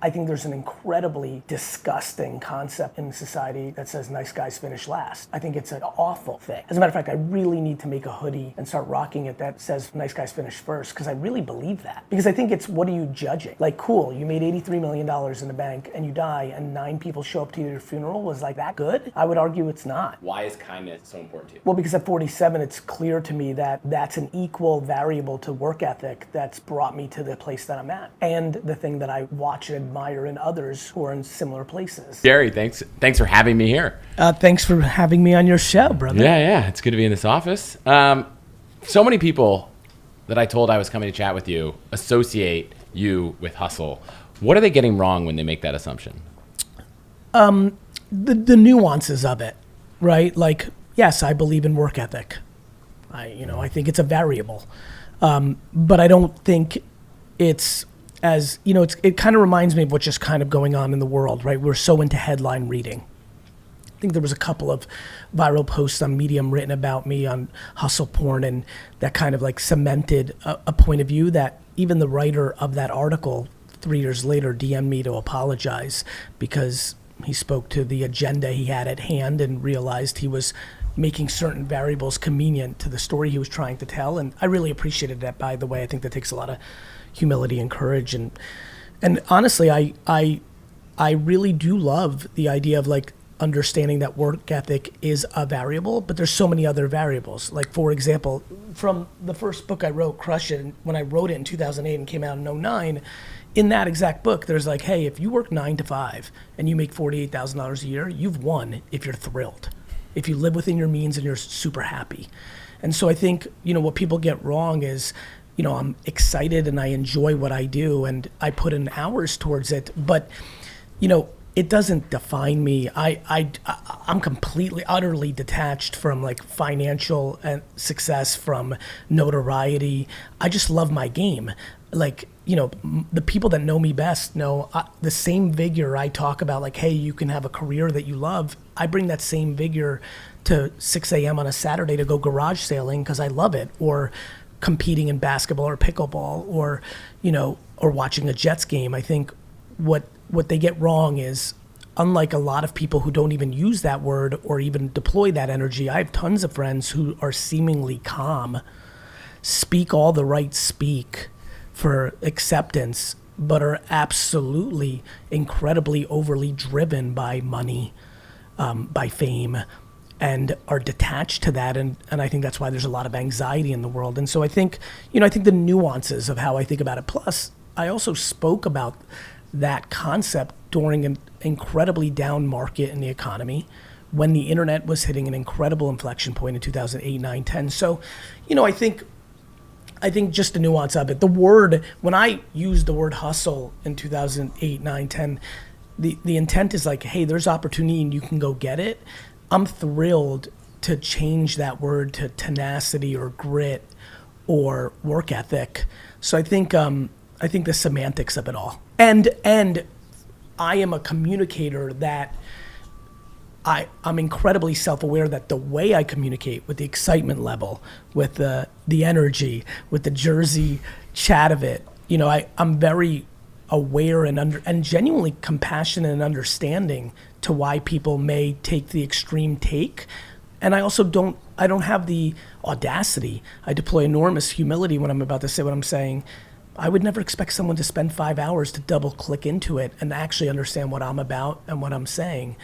I think there's an incredibly disgusting concept in society that says nice guys finish last. I think it's an awful thing. As a matter of fact, I really need to make a hoodie and start rocking it that says nice guys finish first, because I really believe that. Because I think it's, what are you judging? Like, cool, you made $83 million in the bank and you die and 9 people show up to your funeral. Was like that good? I would argue it's not. Why is kindness so important to you? Well, because at 47, it's clear to me that that's an equal variable to work ethic that's brought me to the place that I'm at, and the thing that I watch and admire in others who are in similar places. Gary, thanks for having me here. Thanks for having me on your show, brother. Yeah, it's good to be in this office. So many people that I told I was coming to chat with you associate you with hustle. What are they getting wrong when they make that assumption? The nuances of it, right? Like, yes, I believe in work ethic. I think it's a variable, but I don't think it's as, it kind of reminds me of what's just kind of going on in the world, right? We're so into headline reading. I think there was a couple of viral posts on Medium written about me on hustle porn, and that kind of like cemented a point of view that even the writer of that article 3 years later DM'd me to apologize because he spoke to the agenda he had at hand and realized he was making certain variables convenient to the story he was trying to tell. And I really appreciated that, by the way. I think that takes a lot of humility and courage. And honestly, I really do love the idea of like understanding that work ethic is a variable, but there's so many other variables. Like, for example, from the first book I wrote, Crush It, when I wrote it in 2008 and came out in 2009, in that exact book, there's like, hey, if you work 9 to 5 and you make $48,000 a year, you've won if you're thrilled. If you live within your means and you're super happy. And so I think, what people get wrong is, I'm excited and I enjoy what I do and I put in hours towards it, but, it doesn't define me. I'm completely, utterly detached from like financial success, from notoriety. I just love my game. Like, the people that know me best know the same vigor I talk about, like, hey, you can have a career that you love. I bring that same vigor to 6 a.m. on a Saturday to go garage sailing because I love it, or competing in basketball or pickleball, or, or watching a Jets game. I think what they get wrong is, unlike a lot of people who don't even use that word or even deploy that energy, I have tons of friends who are seemingly calm, speak all the right speak for acceptance, but are absolutely incredibly overly driven by money, by fame, and are detached to that. And I think that's why there's a lot of anxiety in the world. And so I think, I think the nuances of how I think about it. Plus, I also spoke about that concept during an incredibly down market in the economy, when the internet was hitting an incredible inflection point in 2008, 9, 10. So, I think just the nuance of it. The word, when I used the word hustle in 2008, 9, 10, the intent is like, hey, there's opportunity and you can go get it. I'm thrilled to change that word to tenacity or grit or work ethic. So I think the semantics of it all. And I am a communicator that I'm incredibly self-aware that the way I communicate, with the excitement level, with the energy, with the Jersey chat of it, I'm very aware and genuinely compassionate and understanding to why people may take the extreme take. And I also don't have the audacity. I deploy enormous humility when I'm about to say what I'm saying. I would never expect someone to spend 5 hours to double click into it and actually understand what I'm about and what I'm saying.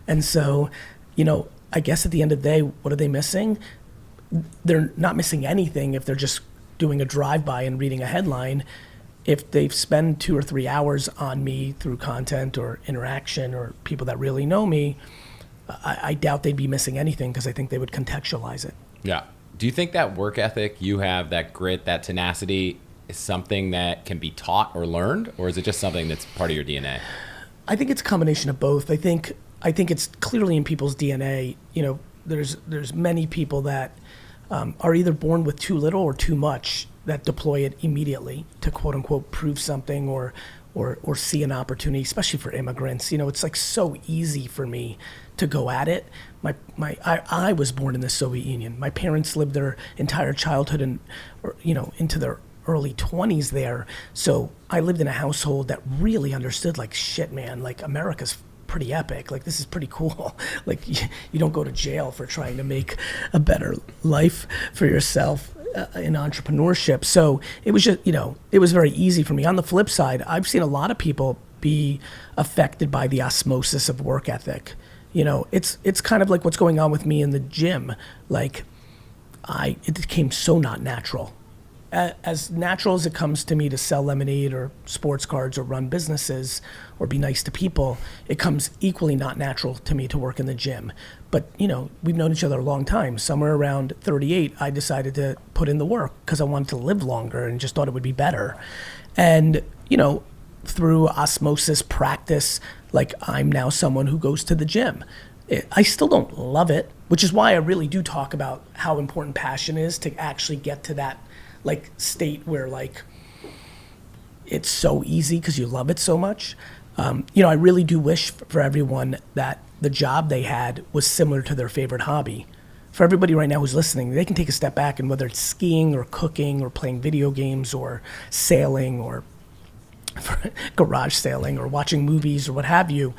And so, I guess at the end of the day, what are they missing? They're not missing anything if they're just doing a drive-by and reading a headline. If they've spent 2 or 3 hours on me through content or interaction or people that really know me, I doubt they'd be missing anything, because I think they would contextualize it. Yeah. Do you think that work ethic you have, that grit, that tenacity, is something that can be taught or learned, or is it just something that's part of your DNA? I think it's a combination of both. I think it's clearly in people's DNA. There's many people that are either born with too little or too much, that deploy it immediately to quote unquote prove something or see an opportunity, especially for immigrants. It's like so easy for me to go at it. I was born in the Soviet Union. My parents lived their entire childhood into their early 20s there. So I lived in a household that really understood, like, shit, man, like, America's pretty epic. Like, this is pretty cool. Like, you don't go to jail for trying to make a better life for yourself in entrepreneurship. So it was just, it was very easy for me. On the flip side, I've seen a lot of people be affected by the osmosis of work ethic. It's kind of like what's going on with me in the gym. Like, it became so not natural. As natural as it comes to me to sell lemonade or sports cards or run businesses or be nice to people, it comes equally not natural to me to work in the gym. But, we've known each other a long time. Somewhere around 38, I decided to put in the work because I wanted to live longer and just thought it would be better. And, through osmosis practice, like, I'm now someone who goes to the gym. I still don't love it, which is why I really do talk about how important passion is to actually get to that like state where like it's so easy because you love it so much. I really do wish for everyone that the job they had was similar to their favorite hobby. For everybody right now who's listening, they can take a step back, and whether it's skiing or cooking or playing video games or sailing or garage sailing or watching movies or what have you,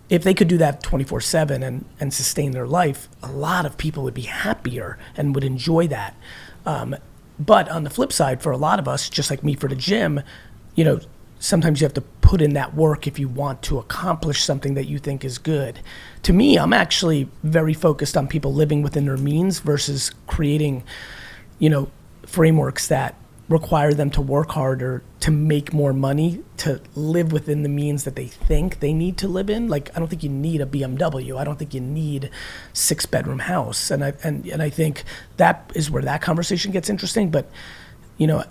if they could do that 24/7 and sustain their life, a lot of people would be happier and would enjoy that. But on the flip side, for a lot of us, just like me for the gym, sometimes you have to put in that work if you want to accomplish something that you think is good. To me, I'm actually very focused on people living within their means versus creating, frameworks that require them to work harder to make more money to live within the means that they think they need to live in. Like, I don't think you need a BMW. I don't think you need 6-bedroom house. And I think that is where that conversation gets interesting. But,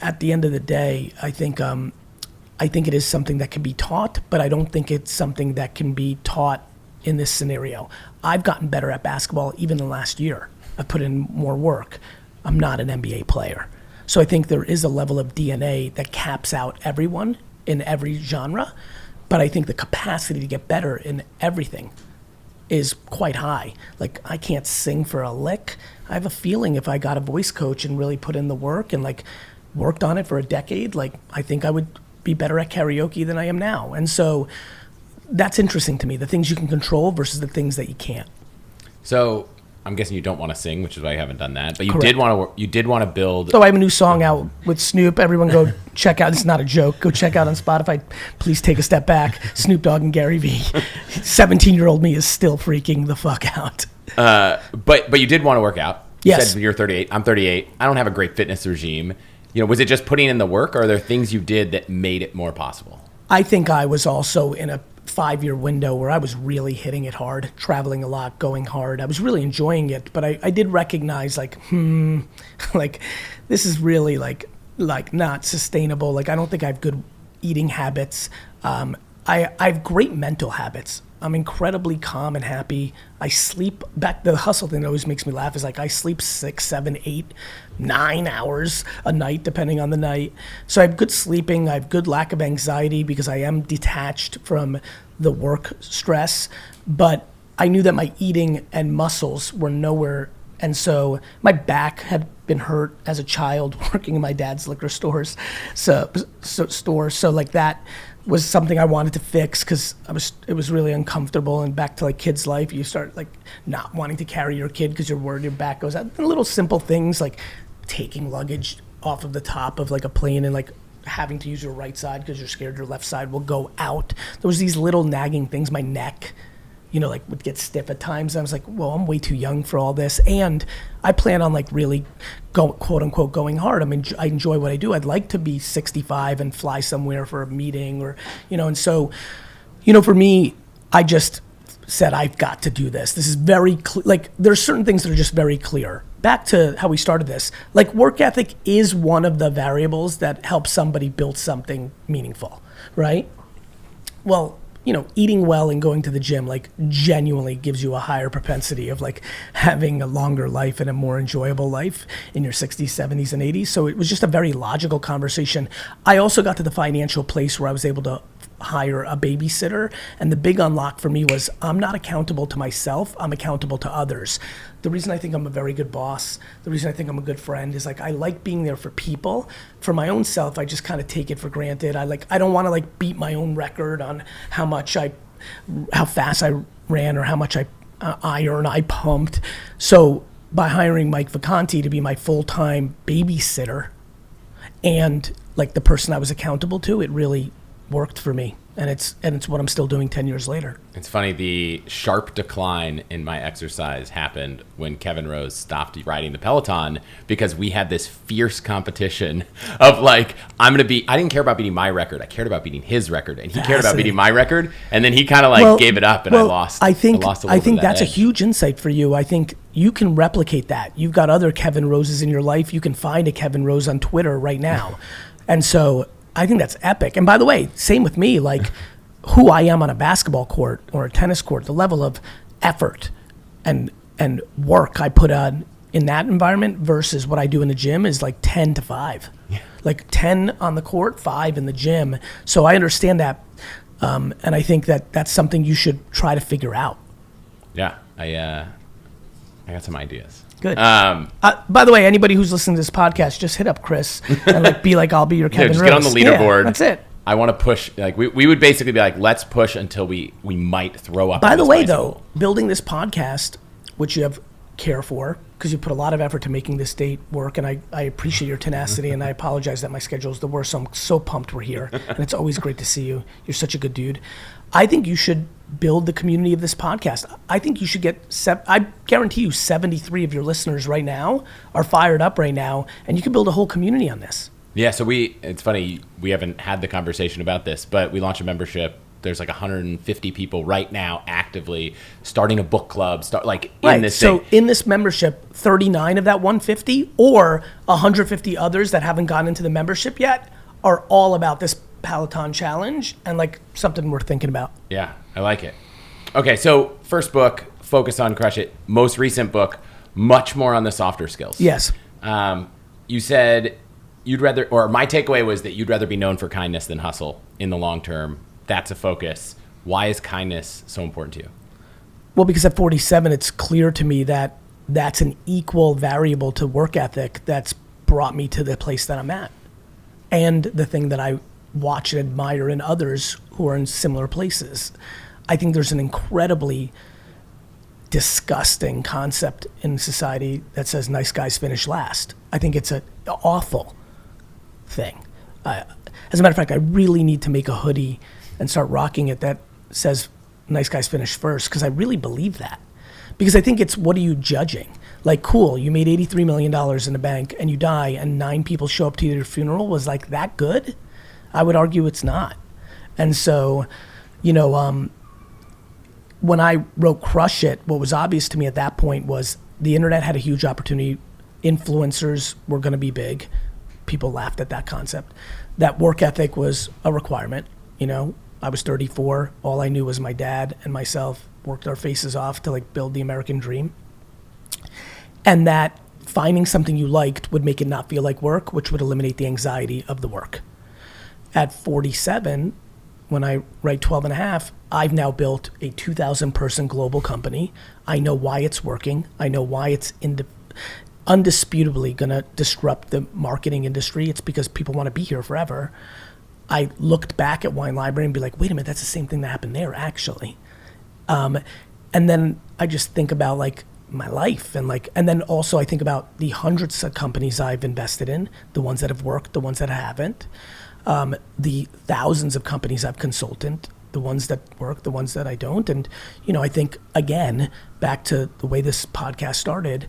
at the end of the day, I think it is something that can be taught, but I don't think it's something that can be taught in this scenario. I've gotten better at basketball even in the last year. I've put in more work. I'm not an NBA player. So I think there is a level of DNA that caps out everyone in every genre, but I think the capacity to get better in everything is quite high. Like, I can't sing for a lick. I have a feeling if I got a voice coach and really put in the work and like worked on it for a decade, like, I think I would be better at karaoke than I am now. And so that's interesting to me, the things you can control versus the things that you can't. So I'm guessing you don't want to sing, which is why you haven't done that. But you Correct. did want to build. So I have a new song out with Snoop. Everyone go check out. This is not a joke. Go check out on Spotify. Please take a step back. Snoop Dogg and GaryVee. 17-year-old me is still freaking the fuck out. But you did want to work out. You Yes. said you're 38. I'm 38. I don't have a great fitness regime. Was it just putting in the work, or are there things you did that made it more possible? I think I was also in a 5-year window where I was really hitting it hard, traveling a lot, going hard. I was really enjoying it, but I did recognize like, like, this is really like not sustainable. Like, I don't think I have good eating habits. I have great mental habits. I'm incredibly calm and happy. I sleep, the hustle thing that always makes me laugh is like I sleep 6, 7, 8, 9 hours a night, depending on the night. So I have good sleeping. I have good lack of anxiety because I am detached from the work stress. But I knew that my eating and muscles were nowhere. And so my back had been hurt as a child working in my dad's liquor stores. So like that was something I wanted to fix because it was really uncomfortable. And back to like kids' life, you start like not wanting to carry your kid because you're worried your back goes out. And little simple things like taking luggage off of the top of like a plane and like having to use your right side because you're scared your left side will go out. There was these little nagging things. My neck, like would get stiff at times. And I was like, well, I'm way too young for all this. And I plan on like really quote unquote going hard. I mean, I enjoy what I do. I'd like to be 65 and fly somewhere for a meeting or, and so, for me, I just said, I've got to do this. This is very clear. Like, there's certain things that are just very clear. Back to how we started this, like work ethic is one of the variables that helps somebody build something meaningful, right? Well, eating well and going to the gym, like genuinely gives you a higher propensity of like having a longer life and a more enjoyable life in your 60s, 70s, and 80s. So it was just a very logical conversation. I also got to the financial place where I was able to hire a babysitter. And the big unlock for me was I'm not accountable to myself, I'm accountable to others. The reason I think I'm a very good boss, the reason I think I'm a good friend is like I like being there for people. For my own self, I just kind of take it for granted. I don't want to like beat my own record on how fast I ran or how much I pumped. So by hiring Mike Vacanti to be my full-time babysitter and like the person I was accountable to, it really worked for me. And it's what I'm still doing 10 years later. It's funny, the sharp decline in my exercise happened when Kevin Rose stopped riding the Peloton because we had this fierce competition of like, I didn't care about beating my record. I cared about beating his record, and he cared about beating my record. And then he kind of like gave it up, and I lost. I think that's edge. a huge insight for you. I think you can replicate that. You've got other Kevin Roses in your life. You can find a Kevin Rose on Twitter right now. And so I think that's epic. And by the way, same with me, like who I am on a basketball court or a tennis court, the level of effort and work I put on in that environment versus what I do in the gym is like 10 to 5. Yeah. Like 10 on the court, 5 in the gym. So I understand that. And I think that that's something you should try to figure out. Yeah, I got some ideas. Good. By the way, anybody who's listening to this podcast, just hit up Chris and like be like, I'll be your Kevin Rose. Just get on the leaderboard. Yeah, that's it. I want to push. Like we would basically be like, let's push until we might throw up. By the way, though, building this podcast, which you have care for, because you put a lot of effort to making this date work, and I appreciate your tenacity, and I apologize that my schedule is the worst. So I'm so pumped we're here, and it's always great to see you. You're such a good dude. I think you should build the community of this podcast. I think you should get, I guarantee you 73 of your listeners right now are fired up right now, and you can build a whole community on this. Yeah, so it's funny, we haven't had the conversation about this, but we launched a membership. There's like 150 people right now actively starting a book club, in this thing. So in this membership, 39 of that 150 or 150 others that haven't gotten into the membership yet are all about this Peloton challenge and like something we're thinking about. Yeah, I like it. Okay, so first book, focus on crush it. Most recent book, much more on the softer skills. Yes. You said my takeaway was that you'd rather be known for kindness than hustle in the long term. That's a focus. Why is kindness so important to you? Well, because at 47, it's clear to me that that's an equal variable to work ethic that's brought me to the place that I'm at. And the thing that I watch and admire in others who are in similar places. I think there's an incredibly disgusting concept in society that says nice guys finish last. I think it's an awful thing. As a matter of fact, I really need to make a hoodie and start rocking it that says nice guys finish first, because I really believe that. Because I think it's, what are you judging? Like, cool, you made $83 million in the bank and you die and 9 people show up to your funeral. Was like that good? I would argue it's not. And so, when I wrote Crush It, what was obvious to me at that point was the internet had a huge opportunity. Influencers were going to be big. People laughed at that concept. That work ethic was a requirement. I was 34. All I knew was my dad and myself worked our faces off to like build the American dream. And that finding something you liked would make it not feel like work, which would eliminate the anxiety of the work. At 47, when I write 12 and a half, I've now built a 2,000 person global company. I know why it's working. I know why it's undisputably going to disrupt the marketing industry. It's because people want to be here forever. I looked back at Wine Library and be like, wait a minute, that's the same thing that happened there, actually. And then I just think about like my life and then also I think about the hundreds of companies I've invested in, the ones that have worked, the ones that haven't. The thousands of companies I've consulted, the ones that work, the ones that I don't. And, I think, again, back to the way this podcast started,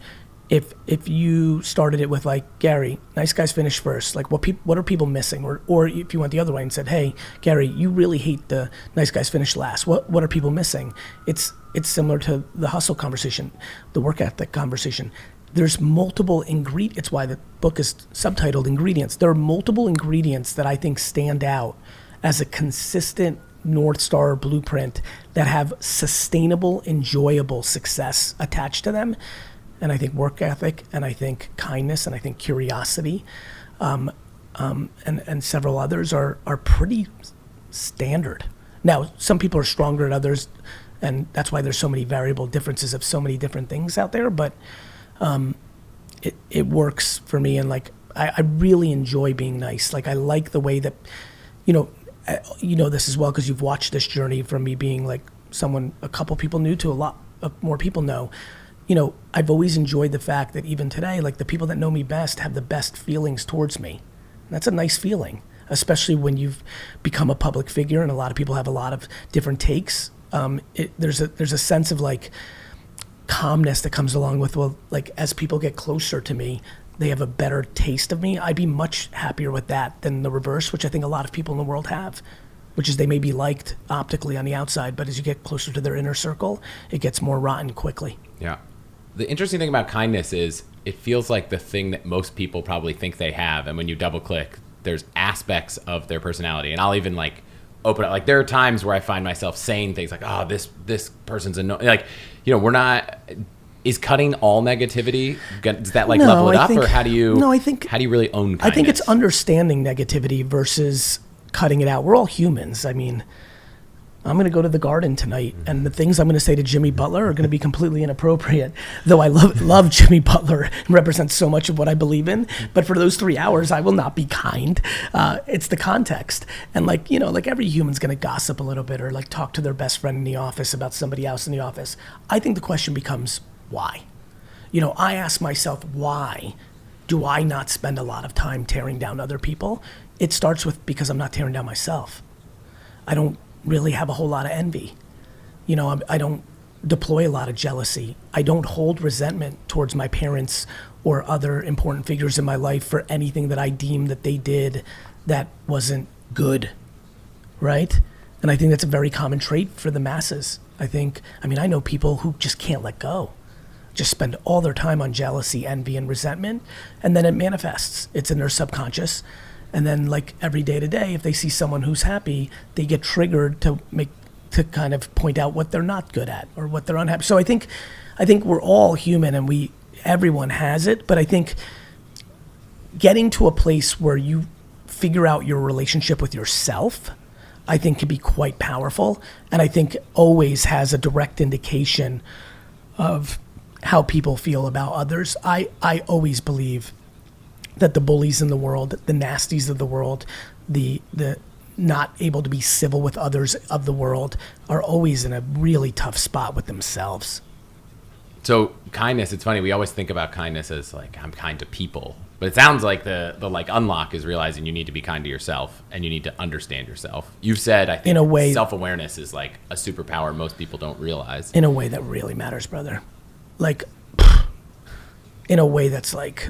if you started it with like, Gary, nice guys finish first, like what are people missing? Or if you went the other way and said, hey, Gary, you really hate the nice guys finish last. What are people missing? It's similar to the hustle conversation, the work ethic conversation. There's multiple ingredients. It's why the book is subtitled Ingredients. There are multiple ingredients that I think stand out as a consistent North Star blueprint that have sustainable, enjoyable success attached to them. And I think work ethic, and I think kindness, and I think curiosity, and several others are pretty standard. Now, some people are stronger at others, and that's why there's so many variable differences of so many different things out there, but it works for me, and like I really enjoy being nice. Like I like the way that, you know this as well because you've watched this journey from me being like someone a couple people knew to a lot more people know. You know, I've always enjoyed the fact that even today, like the people that know me best have the best feelings towards me. That's a nice feeling, especially when you've become a public figure and a lot of people have a lot of different takes. There's a sense of like calmness that comes along with, well, like as people get closer to me, they have a better taste of me. I'd be much happier with that than the reverse, which I think a lot of people in the world have, which is they may be liked optically on the outside, but as you get closer to their inner circle, it gets more rotten quickly. Yeah. The interesting thing about kindness is it feels like the thing that most people probably think they have. And when you double click, there's aspects of their personality. And I'll even like open up. Like there are times where I find myself saying things like, oh, this person's annoying. Like, you know, we're not, is cutting all negativity, does that like level it up? Or how do you really own kindness? I think it's understanding negativity versus cutting it out. We're all humans. I mean, I'm going to go to the Garden tonight, and the things I'm going to say to Jimmy Butler are going to be completely inappropriate, though I love Jimmy Butler and represents so much of what I believe in. But for those 3 hours, I will not be kind. It's the context. And like, you know, like every human's going to gossip a little bit or like talk to their best friend in the office about somebody else in the office. I think the question becomes, why? You know, I ask myself, why do I not spend a lot of time tearing down other people? It starts with because I'm not tearing down myself. I don't really have a whole lot of envy. You know, I don't deploy a lot of jealousy. I don't hold resentment towards my parents or other important figures in my life for anything that I deem that they did that wasn't good, right? And I think that's a very common trait for the masses. I know people who just can't let go, just spend all their time on jealousy, envy, and resentment, and then it manifests. It's in their subconscious. And then like every day to day, if they see someone who's happy, they get triggered to kind of point out what they're not good at or what they're unhappy. So I think we're all human and everyone has it, but I think getting to a place where you figure out your relationship with yourself, I think can be quite powerful. And I think always has a direct indication of how people feel about others. I always believe that the bullies in the world, the nasties of the world, the not able to be civil with others of the world are always in a really tough spot with themselves. So kindness, it's funny, we always think about kindness as like, I'm kind to people. But it sounds like the like unlock is realizing you need to be kind to yourself and you need to understand yourself. You've said, I think, in a way, self-awareness is like a superpower most people don't realize. In a way that really matters, brother. Like, in a way that's like,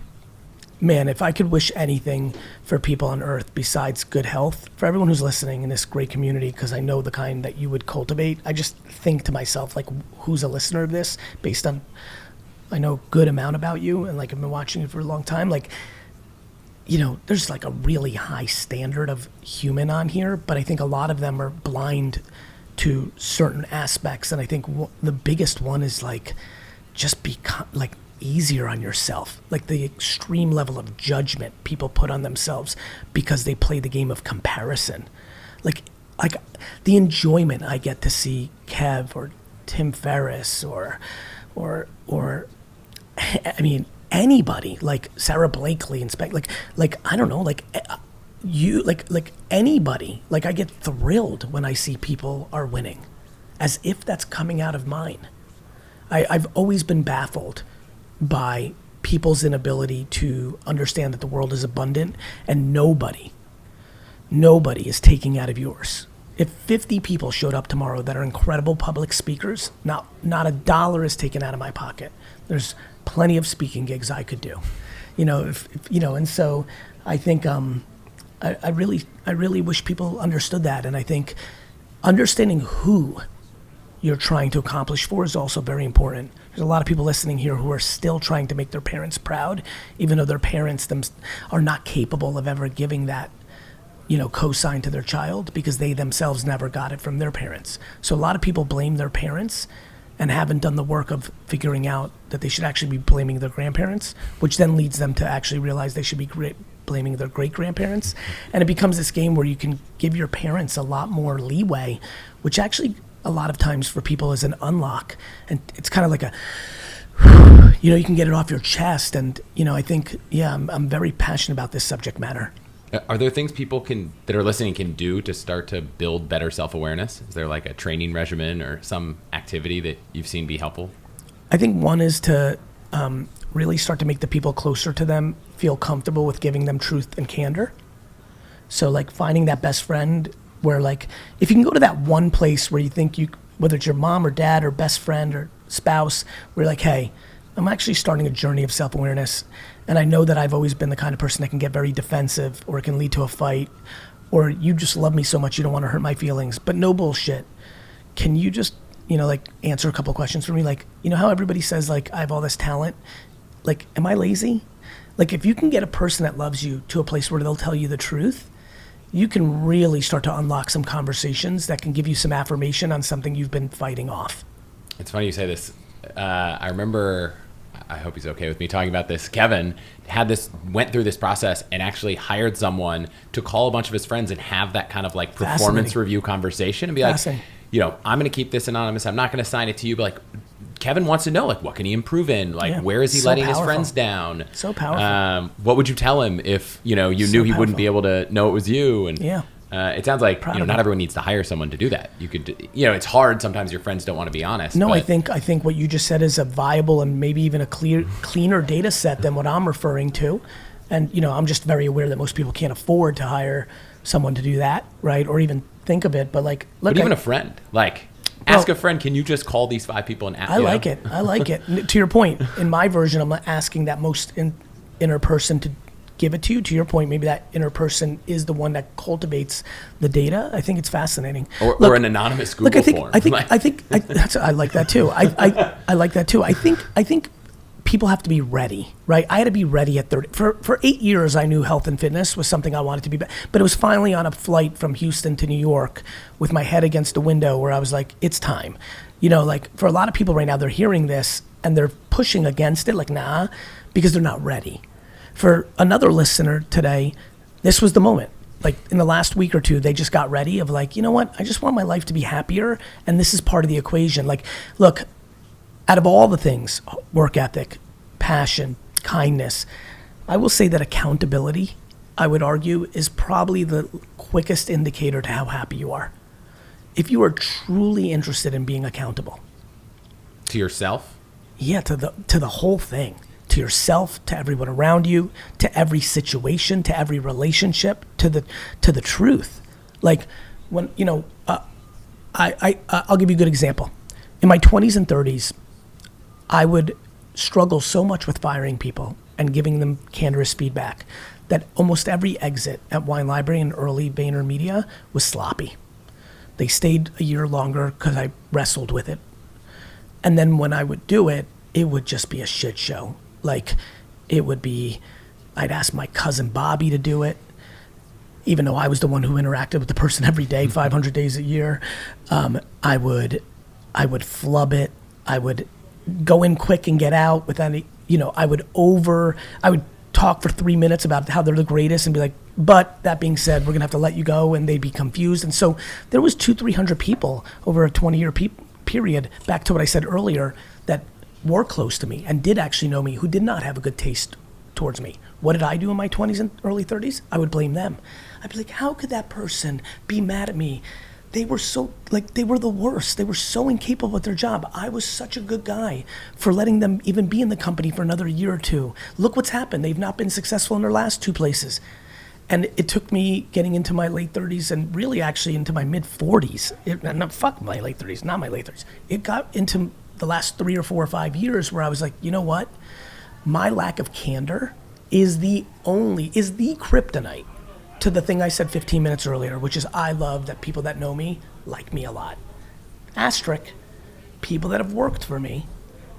man, if I could wish anything for people on earth besides good health, for everyone who's listening in this great community, because I know the kind that you would cultivate, I just think to myself, like, who's a listener of this based on, I know a good amount about you, and like I've been watching you for a long time, like, you know, there's like a really high standard of human on here, but I think a lot of them are blind to certain aspects, and I think the biggest one is like, just be like easier on yourself, like the extreme level of judgment people put on themselves because they play the game of comparison. Like the enjoyment I get to see Kev or Tim Ferriss or I mean anybody like Sarah Blakely and like I don't know, like you like anybody, like I get thrilled when I see people are winning as if that's coming out of mine. I've always been baffled by people's inability to understand that the world is abundant and nobody is taking out of yours. If 50 people showed up tomorrow that are incredible public speakers, not a dollar is taken out of my pocket. There's plenty of speaking gigs I could do, you know, if you know, and so I think I really wish people understood that, and I think understanding who you're trying to accomplish for is also very important. There's a lot of people listening here who are still trying to make their parents proud, even though their parents are not capable of ever giving that, you know, cosign to their child because they themselves never got it from their parents. So a lot of people blame their parents and haven't done the work of figuring out that they should actually be blaming their grandparents, which then leads them to actually realize they should be blaming their great-grandparents. And it becomes this game where you can give your parents a lot more leeway, which actually a lot of times for people is an unlock. And it's kind of like a, you can get it off your chest. And, I think, I'm very passionate about this subject matter. Are there things people that are listening can do to start to build better self-awareness? Is there like a training regimen or some activity that you've seen be helpful? I think one is to really start to make the people closer to them feel comfortable with giving them truth and candor. So like finding that best friend where like, if you can go to that one place where you think whether it's your mom or dad or best friend or spouse, where you're like, hey, I'm actually starting a journey of self-awareness. And I know that I've always been the kind of person that can get very defensive, or it can lead to a fight, or you just love me so much you don't want to hurt my feelings, but no bullshit. Can you just, like answer a couple questions for me? Like, how everybody says like, I have all this talent. Like, am I lazy? Like, if you can get a person that loves you to a place where they'll tell you the truth, you can really start to unlock some conversations that can give you some affirmation on something you've been fighting off. It's funny you say this. I remember, I hope he's okay with me talking about this, Kevin went through this process and actually hired someone to call a bunch of his friends and have that kind of like performance review conversation and be like, I'm going to keep this anonymous. I'm not going to sign it to you, but like, Kevin wants to know, like, what can he improve in? Like, where is he letting his friends down? So powerful. What would you tell him if, you knew he wouldn't be able to know it was you? And it sounds like, not everyone needs to hire someone to do that. You could, it's hard. Sometimes your friends don't want to be honest. No, I think what you just said is a viable and maybe even a cleaner data set than what I'm referring to. And, I'm just very aware that most people can't afford to hire someone to do that, right? Or even think of it. But like, look, but even a friend, like, ask a friend, can you just call these 5 people and ask? I like it. To your point, in my version, I'm not asking that most inner person to give it to you. To your point, maybe that inner person is the one that cultivates the data. I think it's fascinating. Or an anonymous Google form. I like that too. I like that too. I think people have to be ready, right? I had to be ready at 30. For 8 years, I knew health and fitness was something I wanted to be, but it was finally on a flight from Houston to New York with my head against the window where I was like, it's time. Like for a lot of people right now, they're hearing this and they're pushing against it, like, nah, because they're not ready. For another listener today, this was the moment. Like in the last week or two, they just got ready of like, you know what? I just want my life to be happier. And this is part of the equation. Like, look, out of all the things, work ethic, passion, kindness, I will say that accountability, I would argue, is probably the quickest indicator to how happy you are. If you are truly interested in being accountable. To yourself? Yeah, to the whole thing. To yourself, to everyone around you, to every situation, to every relationship, to the truth. Like when, I'll give you a good example. In my 20s and 30s, I would struggle so much with firing people and giving them candorous feedback that almost every exit at Wine Library and early VaynerMedia was sloppy. They stayed a year longer because I wrestled with it. And then when I would do it, it would just be a shit show. Like it would be, I'd ask my cousin Bobby to do it, even though I was the one who interacted with the person every day, 500 days a year. I would flub it. I would go in quick and get out with any, I would talk for 3 minutes about how they're the greatest and be like, but that being said, we're gonna have to let you go, and they'd be confused. And so there was 200-300 people over a 20-year period, back to what I said earlier, that were close to me and did actually know me, who did not have a good taste towards me. What did I do in my 20s and early 30s? I would blame them. I'd be like, how could that person be mad at me? They were they were the worst. They were so incapable at their job. I was such a good guy for letting them even be in the company for another year or two. Look what's happened. They've not been successful in their last 2 places. And it took me getting into my late 30s and really actually into my mid 40s. Fuck my late 30s, not my late 30s. It got into the last 3 or 4 or 5 years where I was like, you know what? My lack of candor is the kryptonite to the thing I said 15 minutes earlier, which is I love that people that know me like me a lot. Asterisk, people that have worked for me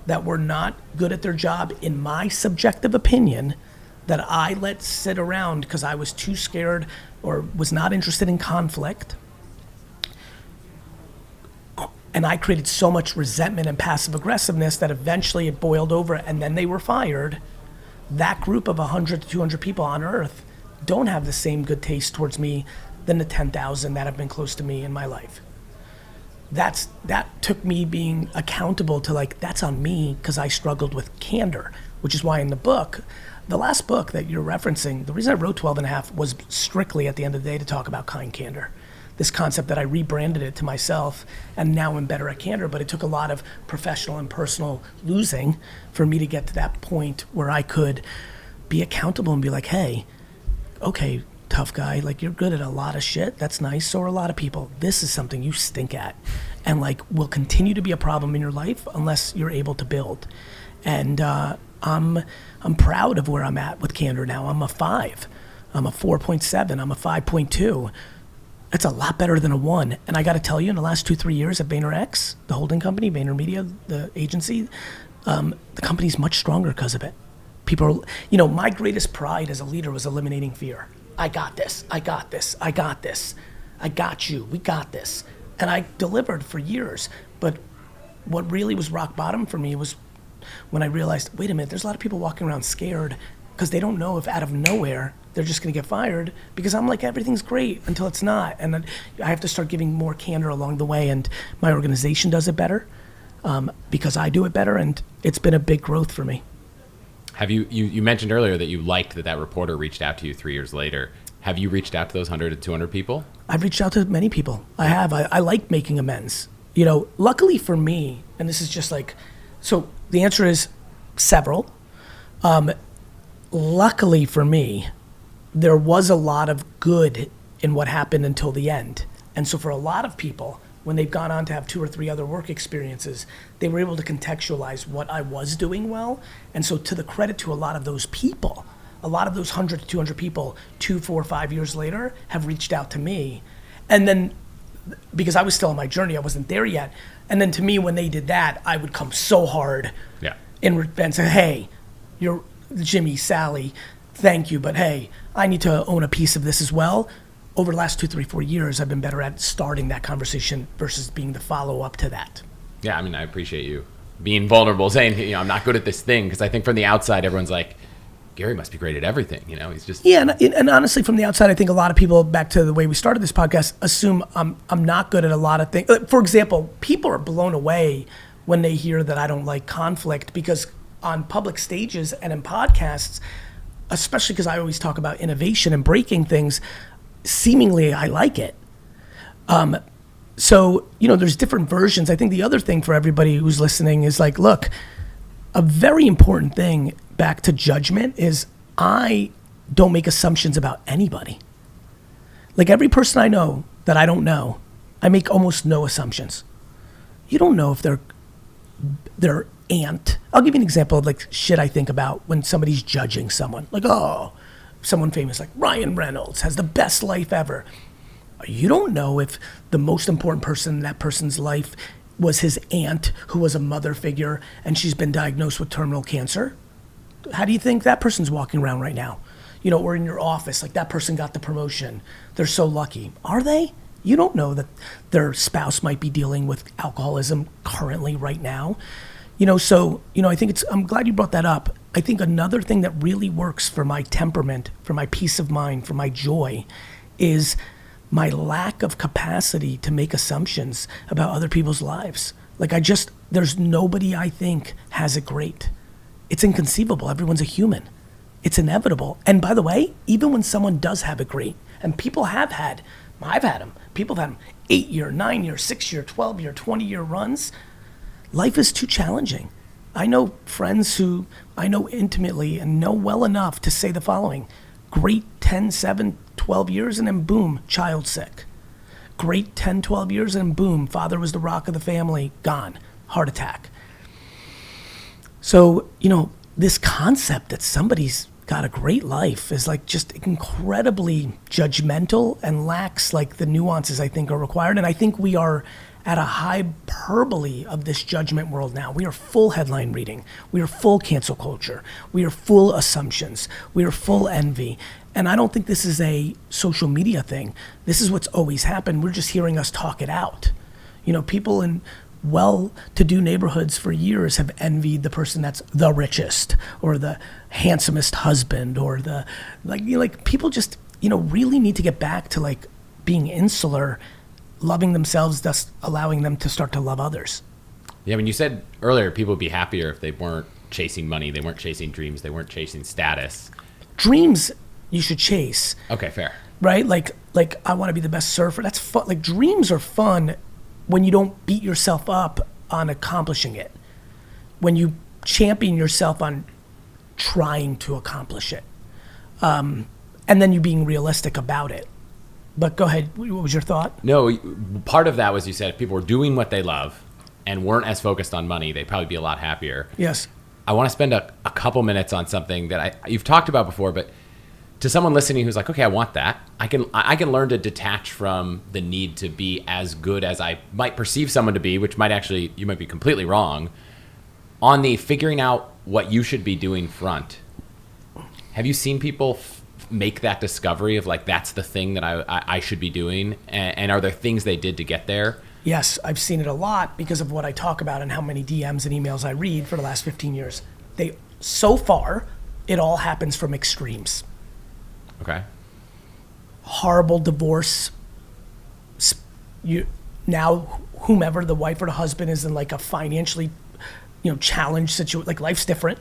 that were not good at their job, in my subjective opinion, that I let sit around because I was too scared or was not interested in conflict. And I created so much resentment and passive aggressiveness that eventually it boiled over and then they were fired. That group of 100 to 200 people on earth don't have the same good taste towards me than the 10,000 that have been close to me in my life. That took me being accountable to like, that's on me because I struggled with candor, which is why in the book, the last book that you're referencing, the reason I wrote 12 and a half was strictly at the end of the day to talk about kind candor. This concept that I rebranded it to myself, and now I'm better at candor, but it took a lot of professional and personal losing for me to get to that point where I could be accountable and be like, hey, okay, tough guy, like you're good at a lot of shit, that's nice, so are a lot of people. This is something you stink at, and like will continue to be a problem in your life unless you're able to build. And I'm proud of where I'm at with candor now. I'm a 5, I'm a 4.7, I'm a 5.2. It's a lot better than a 1. And I got to tell you, in the last 2-3 years at VaynerX, the holding company, VaynerMedia, the agency, the company's much stronger because of it. People are, my greatest pride as a leader was eliminating fear. I got this, I got this, I got this, I got you, we got this. And I delivered for years. But what really was rock bottom for me was when I realized, wait a minute, there's a lot of people walking around scared because they don't know if out of nowhere they're just gonna get fired, because I'm like, everything's great until it's not. And then I have to start giving more candor along the way, and my organization does it better because I do it better, and it's been a big growth for me. Have you mentioned earlier that you liked that reporter reached out to you 3 years later. Have you reached out to those 100 to 200 people? I've reached out to many people. I have. I like making amends. Luckily for me, and this is just like, so the answer is several. Luckily for me, there was a lot of good in what happened until the end. And so for a lot of people, when they've gone on to have 2 or 3 other work experiences, they were able to contextualize what I was doing well. And so to the credit to a lot of those people, a lot of those 100 to 200 people, 2, 4, 5 years later, have reached out to me. And then, because I was still on my journey, I wasn't there yet. And then to me, when they did that, I would come so hard and say, hey, you're Jimmy, Sally, thank you, but hey, I need to own a piece of this as well. Over the last 2, 3, 4 years, I've been better at starting that conversation versus being the follow-up to that. Yeah, I mean, I appreciate you being vulnerable, saying, I'm not good at this thing, because I think from the outside, everyone's like, Gary must be great at everything, he's just... Yeah, and honestly, from the outside, I think a lot of people, back to the way we started this podcast, assume I'm not good at a lot of things. For example, people are blown away when they hear that I don't like conflict, because on public stages and in podcasts, especially because I always talk about innovation and breaking things, seemingly I like it. So, there's different versions. I think the other thing for everybody who's listening is like, look, a very important thing back to judgment is I don't make assumptions about anybody. Like every person I know that I don't know, I make almost no assumptions. You don't know if they're aunt. I'll give you an example of like shit I think about when somebody's judging someone. Like, oh, someone famous like Ryan Reynolds has the best life ever. You don't know if the most important person in that person's life was his aunt, who was a mother figure, and she's been diagnosed with terminal cancer. How do you think that person's walking around right now? Or in your office, like that person got the promotion. They're so lucky. Are they? You don't know that their spouse might be dealing with alcoholism currently right now. So, I think I'm glad you brought that up. I think another thing that really works for my temperament, for my peace of mind, for my joy, is my lack of capacity to make assumptions about other people's lives. Like there's nobody I think has it great. It's inconceivable. Everyone's a human. It's inevitable. And by the way, even when someone does have it great, and people have had, I've had them, people have had them 8-year, 9-year, 6-year, 12-year, 20-year runs, life is too challenging. I know friends who I know intimately and know well enough to say the following: great 10, 7, 12 years, and then boom, child sick. Great 10, 12 years, and then boom, father was the rock of the family, gone, heart attack. So, this concept that somebody's got a great life is like just incredibly judgmental and lacks like the nuances I think are required. And I think we are at a hyperbole of this judgment world now. We are full headline reading. We are full cancel culture. We are full assumptions. We are full envy. And I don't think this is a social media thing. This is what's always happened. We're just hearing us talk it out. People in well-to-do neighborhoods for years have envied the person that's the richest or the handsomest husband or the, like people just, really need to get back to like being insular, loving themselves, thus allowing them to start to love others. Yeah, when you said earlier, people would be happier if they weren't chasing money, they weren't chasing dreams, they weren't chasing status. Dreams you should chase. Okay, fair. Right? Like I want to be the best surfer. That's fun. Like dreams are fun when you don't beat yourself up on accomplishing it. When you champion yourself on trying to accomplish it. And then you being realistic about it. But go ahead, what was your thought? No, part of that was you said if people were doing what they love and weren't as focused on money, they'd probably be a lot happier. Yes. I want to spend a couple minutes on something that you've talked about before, but to someone listening who's like, okay, I want that. I can learn to detach from the need to be as good as I might perceive someone to be, which you might be completely wrong. On the figuring out what you should be doing front, have you seen people make that discovery of like, that's the thing that I should be doing? And are there things they did to get there? Yes, I've seen it a lot because of what I talk about and how many DMs and emails I read for the last 15 years. So far, it all happens from extremes. Okay. Horrible divorce. Now, whomever the wife or the husband is in like a financially, challenged situation, like life's different,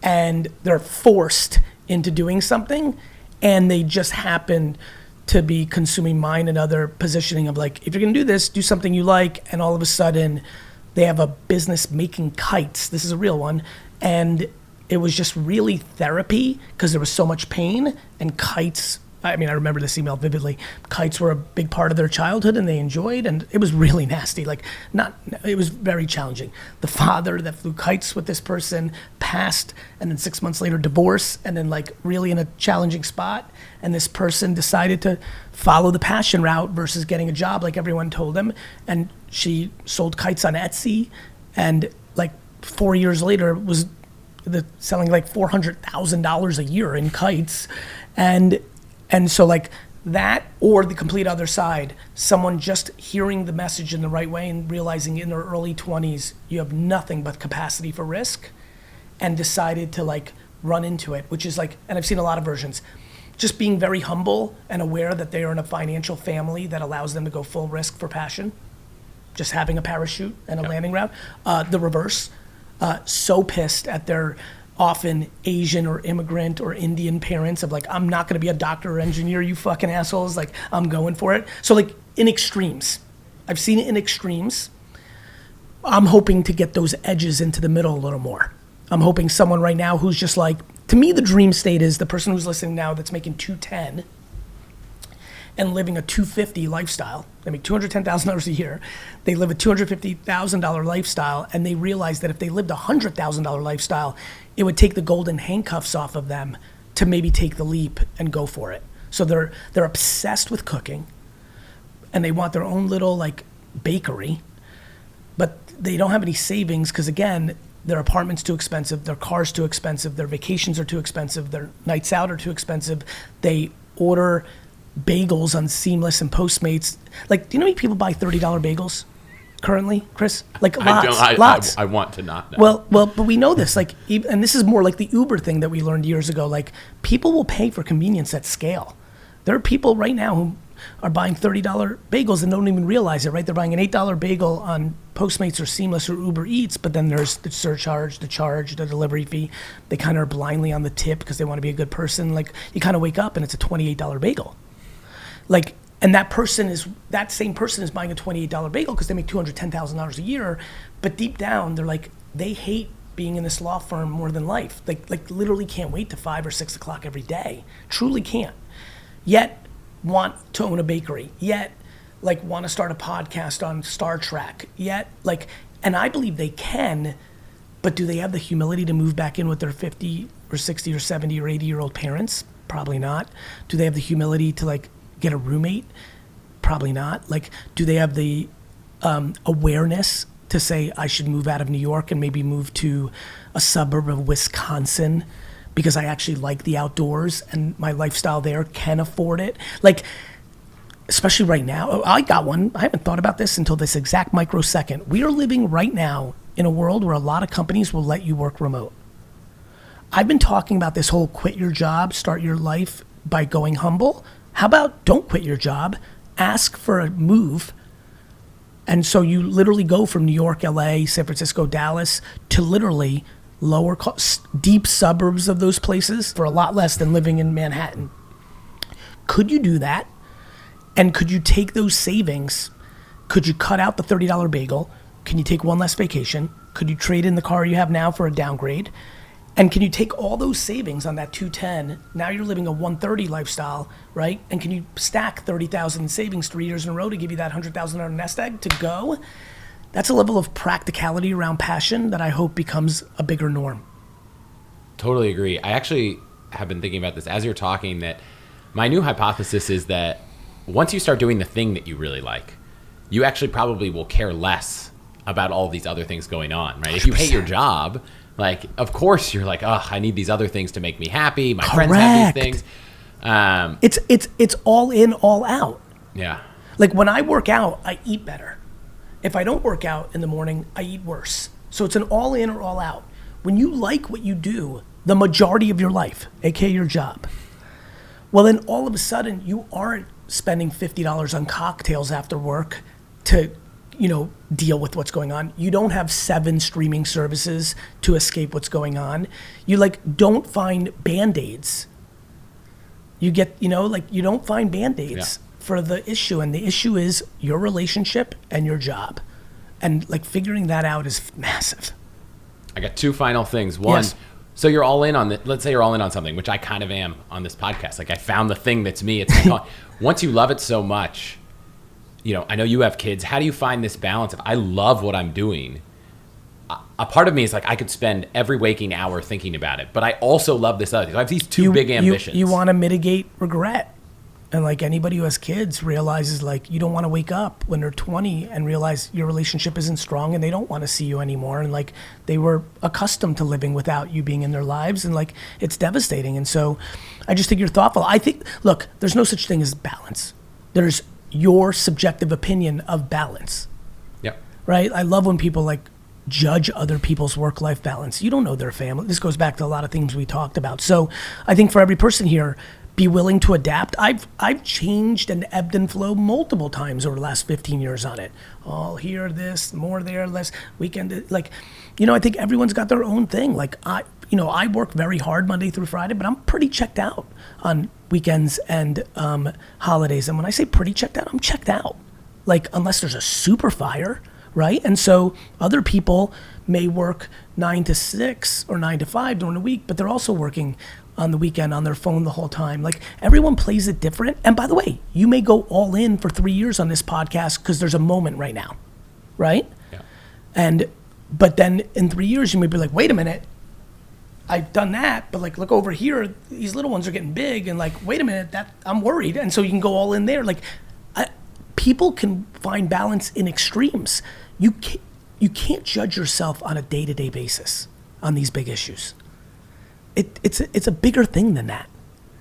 and they're forced into doing something, and they just happen to be consuming mind and other positioning of like, if you're gonna do this, do something you like, and all of a sudden, they have a business making kites. This is a real one, and it was just really therapy because there was so much pain, and kites, I remember this email vividly. Kites were a big part of their childhood and they enjoyed, and it was really nasty. It was very challenging. The father that flew kites with this person passed, and then 6 months later divorce, and then like really in a challenging spot. And this person decided to follow the passion route versus getting a job like everyone told them. And she sold kites on Etsy, and like 4 years later was selling like $400,000 a year in kites. And so like that, or the complete other side, someone just hearing the message in the right way and realizing in their early 20s, you have nothing but capacity for risk, and decided to like run into it, which is like, and I've seen a lot of versions, just being very humble and aware that they are in a financial family that allows them to go full risk for passion, just having a parachute and a landing route. The reverse, so pissed at their often Asian or immigrant or Indian parents of like, I'm not gonna be a doctor or engineer, you fucking assholes, like I'm going for it. So like in extremes, I've seen it in extremes. I'm hoping to get those edges into the middle a little more. I'm hoping someone right now who's just like, to me the dream state is the person who's listening now that's making $210 and living a $250 lifestyle. They make $210,000 a year. They live a $250,000 lifestyle, and they realize that if they lived a $100,000 lifestyle, it would take the golden handcuffs off of them to maybe take the leap and go for it. So they're obsessed with cooking, and they want their own little like bakery, but they don't have any savings because again, their apartment's too expensive, their car's too expensive, their vacations are too expensive, their nights out are too expensive. They order bagels on Seamless and Postmates. Like, do you know how many people buy $30 bagels currently, Chris? Like lots. I want to not know. Well, but we know this. Like, and this is more like the Uber thing that we learned years ago. Like, people will pay for convenience at scale. There are people right now who are buying $30 bagels and don't even realize it, right? They're buying an $8 bagel on Postmates or Seamless or Uber Eats, but then there's the surcharge, the charge, the delivery fee. They kind of are blindly on the tip because they want to be a good person. Like, you kind of wake up and it's a $28 bagel. Like, and that same person is buying a $28 bagel because they make $210,000 a year, but deep down they're like, they hate being in this law firm more than life. Like literally can't wait to 5 or 6 o'clock every day. Truly can't. Yet want to own a bakery. Yet like want to start a podcast on Star Trek. Yet like, and I believe they can, but do they have the humility to move back in with their 50 or 60 or 70 or 80-year-old parents? Probably not. Do they have the humility to like get a roommate? Probably not. Like, do they have the awareness to say I should move out of New York and maybe move to a suburb of Wisconsin because I actually like the outdoors and my lifestyle there can afford it? Like, especially right now. Oh, I got one. I haven't thought about this until this exact microsecond. We are living right now in a world where a lot of companies will let you work remote. I've been talking about this whole quit your job, start your life by going humble. How about don't quit your job, ask for a move. And so you literally go from New York, LA, San Francisco, Dallas to literally lower cost, deep suburbs of those places for a lot less than living in Manhattan. Could you do that? And could you take those savings? Could you cut out the $30 bagel? Can you take one less vacation? Could you trade in the car you have now for a downgrade? And can you take all those savings on that 210? Now you're living a 130 lifestyle, right? And can you stack 30,000 in savings 3 years in a row to give you that $100,000 nest egg to go? That's a level of practicality around passion that I hope becomes a bigger norm. Totally agree. I actually have been thinking about this as you're talking, that my new hypothesis is that once you start doing the thing that you really like, you actually probably will care less about all these other things going on, right? 100%. If you hate your job, like, of course you're like, oh, I need these other things to make me happy. My friends have these things. It's all in, all out. Yeah. Like when I work out, I eat better. If I don't work out in the morning, I eat worse. So it's an all in or all out. When you like what you do, the majority of your life, aka your job, well then all of a sudden you aren't spending $50 on cocktails after work to, deal with what's going on. You don't have 7 streaming services to escape what's going on. You don't find Band-Aids. You get, you don't find Band-Aids for the issue. And the issue is your relationship and your job. And figuring that out is massive. I got 2 final things. One, yes. So you're all in on let's say you're all in on something, which I kind of am on this podcast. I found the thing that's me. It's once you love it so much, I know you have kids. How do you find this balance of I love what I'm doing? A part of me is I could spend every waking hour thinking about it, but I also love this other thing. So I have these 2 big ambitions. You want to mitigate regret. And anybody who has kids realizes you don't want to wake up when they're 20 and realize your relationship isn't strong and they don't want to see you anymore. And they were accustomed to living without you being in their lives, and it's devastating. And so I just think you're thoughtful. I think, look, there's no such thing as balance. There's your subjective opinion of balance. Yep. Right? I love when people judge other people's work-life balance. You don't know their family. This goes back to a lot of things we talked about. So I think for every person here, be willing to adapt. I've changed and ebbed and flowed multiple times over the last 15 years on it. All here, this, more there, less, weekend. I think everyone's got their own thing. I work very hard Monday through Friday, but I'm pretty checked out on weekends and holidays. And when I say pretty checked out, I'm checked out. Unless there's a super fire, right? And so other people may work 9 to 6 or 9 to 5 during the week, but they're also working on the weekend on their phone the whole time. Everyone plays it different. And by the way, you may go all in for 3 years on this podcast because there's a moment right now, right? Yeah. But then in 3 years, you may be like, wait a minute, I've done that, but look over here, these little ones are getting big, and wait a minute, that I'm worried. And so you can go all in there. People can find balance in extremes. You can't judge yourself on a day-to-day basis on these big issues. It's a bigger thing than that.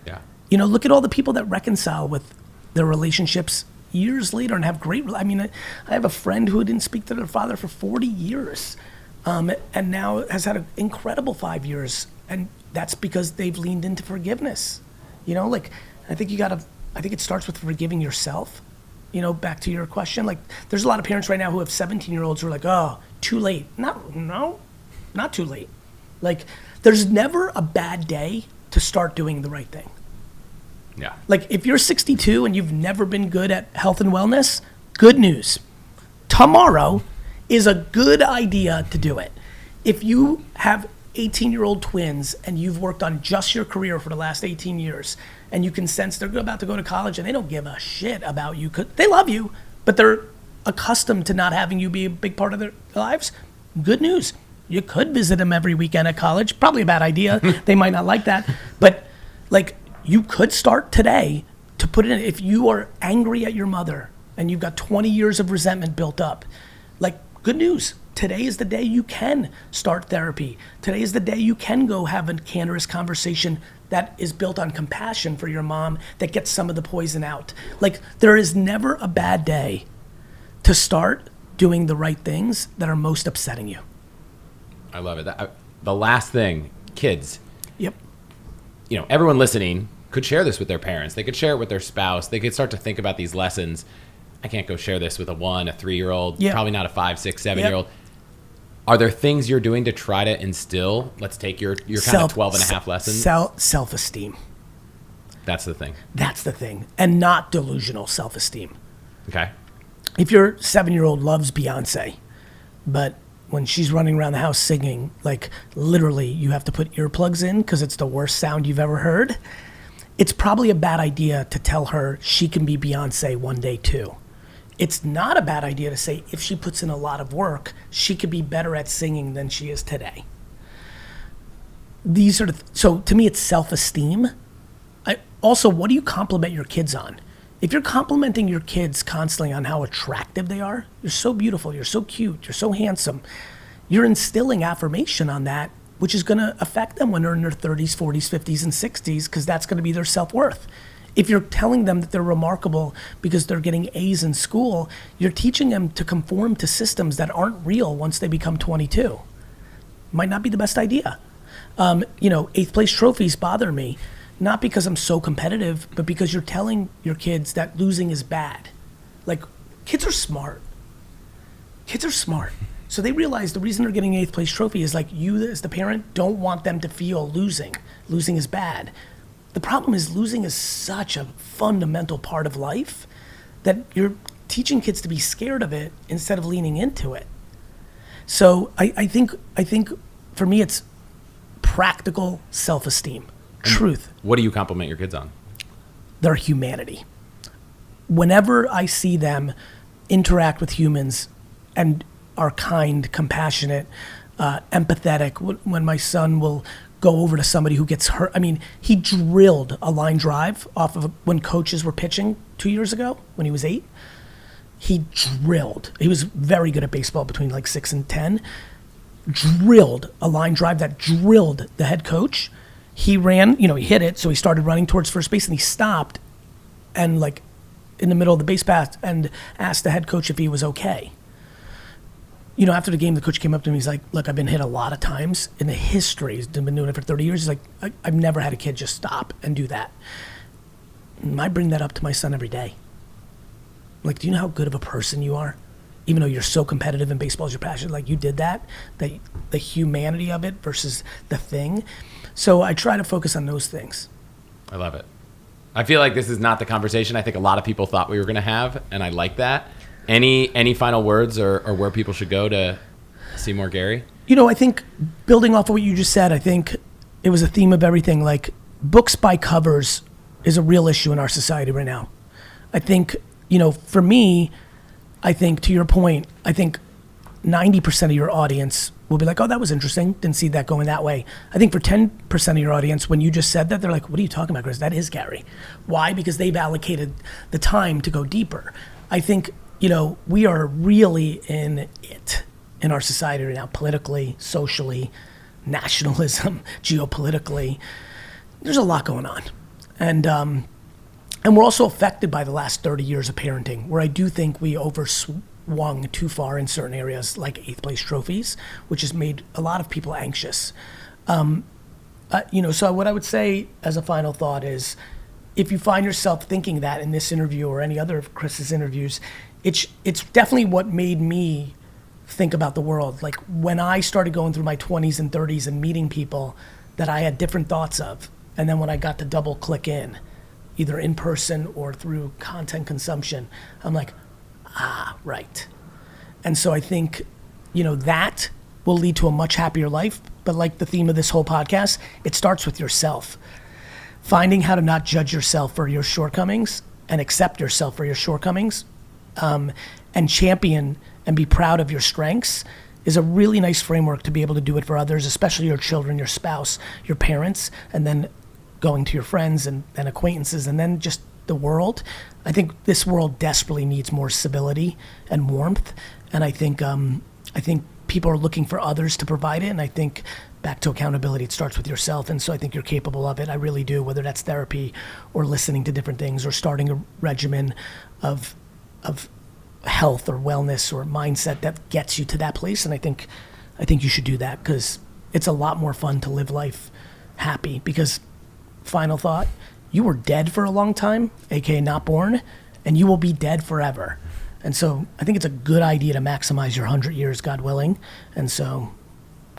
Yeah. Look at all the people that reconcile with their relationships years later and have great. I have a friend who didn't speak to their father for 40 years, and now has had an incredible 5 years, and that's because they've leaned into forgiveness. I think I think it starts with forgiving yourself. Back to your question, there's a lot of parents right now who have 17-year-olds who are oh, too late. Not too late. There's never a bad day to start doing the right thing. Yeah. If you're 62 and you've never been good at health and wellness, good news. Tomorrow is a good idea to do it. If you have 18-year-old twins and you've worked on just your career for the last 18 years and you can sense they're about to go to college and they don't give a shit about you, they love you, but they're accustomed to not having you be a big part of their lives, good news. You could visit them every weekend at college. Probably a bad idea. They might not like that. But you could start today to put it in. If you are angry at your mother and you've got 20 years of resentment built up, good news. today is the day you can start therapy. Today is the day you can go have a candorous conversation that is built on compassion for your mom that gets some of the poison out. Like, there is never a bad day to start doing the right things that are most upsetting you. I love it. The last thing, kids. Yep. Everyone listening could share this with their parents. They could share it with their spouse. They could start to think about these lessons. I can't go share this with a 1, a 3-year-old, probably not a 5, 6, 7-year-old. Are there things you're doing to try to instill? Let's take your kind of 12 and a half lessons. Self-esteem. That's the thing. That's the thing. And not delusional self-esteem. Okay. If your 7-year-old loves Beyonce, but when she's running around the house singing, like literally you have to put earplugs in because it's the worst sound you've ever heard, it's probably a bad idea to tell her she can be Beyonce one day too. It's not a bad idea to say if she puts in a lot of work, she could be better at singing than she is today. These are so to me, it's self-esteem. Also, what do you compliment your kids on? If you're complimenting your kids constantly on how attractive they are, you're so beautiful, you're so cute, you're so handsome, you're instilling affirmation on that, which is going to affect them when they're in their 30s, 40s, 50s, and 60s, because that's going to be their self-worth. If you're telling them that they're remarkable because they're getting A's in school, you're teaching them to conform to systems that aren't real once they become 22. Might not be the best idea. 8th place trophies bother me, not because I'm so competitive, but because you're telling your kids that losing is bad. Like, kids are smart. Kids are smart. So they realize the reason they're getting an 8th place trophy is like you as the parent don't want them to feel losing. Losing is bad. The problem is losing is such a fundamental part of life that you're teaching kids to be scared of it instead of leaning into it. So I think for me it's practical self-esteem, truth. What do you compliment your kids on? Their humanity. Whenever I see them interact with humans and are kind, compassionate, empathetic, when my son will go over to somebody who gets hurt. I mean, he drilled a line drive off of when coaches were pitching 2 years ago when he was 8. He was very good at baseball between like 6 and 10. Drilled a line drive that drilled the head coach. He ran, he hit it, so he started running towards first base and he stopped and like in the middle of the base path and asked the head coach if he was okay. After the game, the coach came up to me. He's like, look, I've been hit a lot of times in the history. He's been doing it for 30 years. He's like, I've never had a kid just stop and do that. And I bring that up to my son every day. Like, do you know how good of a person you are? Even though you're so competitive and baseball is your passion, like you did that, the humanity of it versus the thing. So I try to focus on those things. I love it. I feel like this is not the conversation I think a lot of people thought we were going to have, and I like that. Any final words or where people should go to see more Gary? I think building off of what you just said, I think it was a theme of everything. Like, books by covers is a real issue in our society right now. I think, for me, I think to your point, I think 90% of your audience will be like, oh, that was interesting. Didn't see that going that way. I think for 10% of your audience, when you just said that, they're like, what are you talking about, Chris? That is Gary. Why? Because they've allocated the time to go deeper. I think, we are really in it in our society right now, politically, socially, nationalism, geopolitically. There's a lot going on. And we're also affected by the last 30 years of parenting, where I do think we overswung too far in certain areas, like 8th place trophies, which has made a lot of people anxious. So what I would say as a final thought is, if you find yourself thinking that in this interview or any other of Chris's interviews, it's definitely what made me think about the world. Like, when I started going through my 20s and 30s and meeting people that I had different thoughts of, and then when I got to double click in, either in person or through content consumption, I'm like, right. And so I think, that will lead to a much happier life. But like the theme of this whole podcast, it starts with yourself. Finding how to not judge yourself for your shortcomings and accept yourself for your shortcomings, and champion and be proud of your strengths is a really nice framework to be able to do it for others, especially your children, your spouse, your parents, and then going to your friends and then acquaintances and then just the world. I think this world desperately needs more civility and warmth. And I think people are looking for others to provide it. And I think back to accountability, it starts with yourself. And so I think you're capable of it. I really do, whether that's therapy or listening to different things or starting a regimen of health or wellness or mindset that gets you to that place. And I think you should do that, because it's a lot more fun to live life happy. Because final thought, you were dead for a long time, aka not born, and you will be dead forever. And so I think it's a good idea to maximize your 100 years, God willing. And so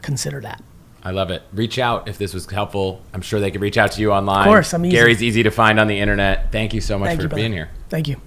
consider that. I love it. Reach out if this was helpful. I'm sure they could reach out to you online. Of course, I'm easy. Gary's easy to find on the internet. Thank you so much for brother. being here. Thank you.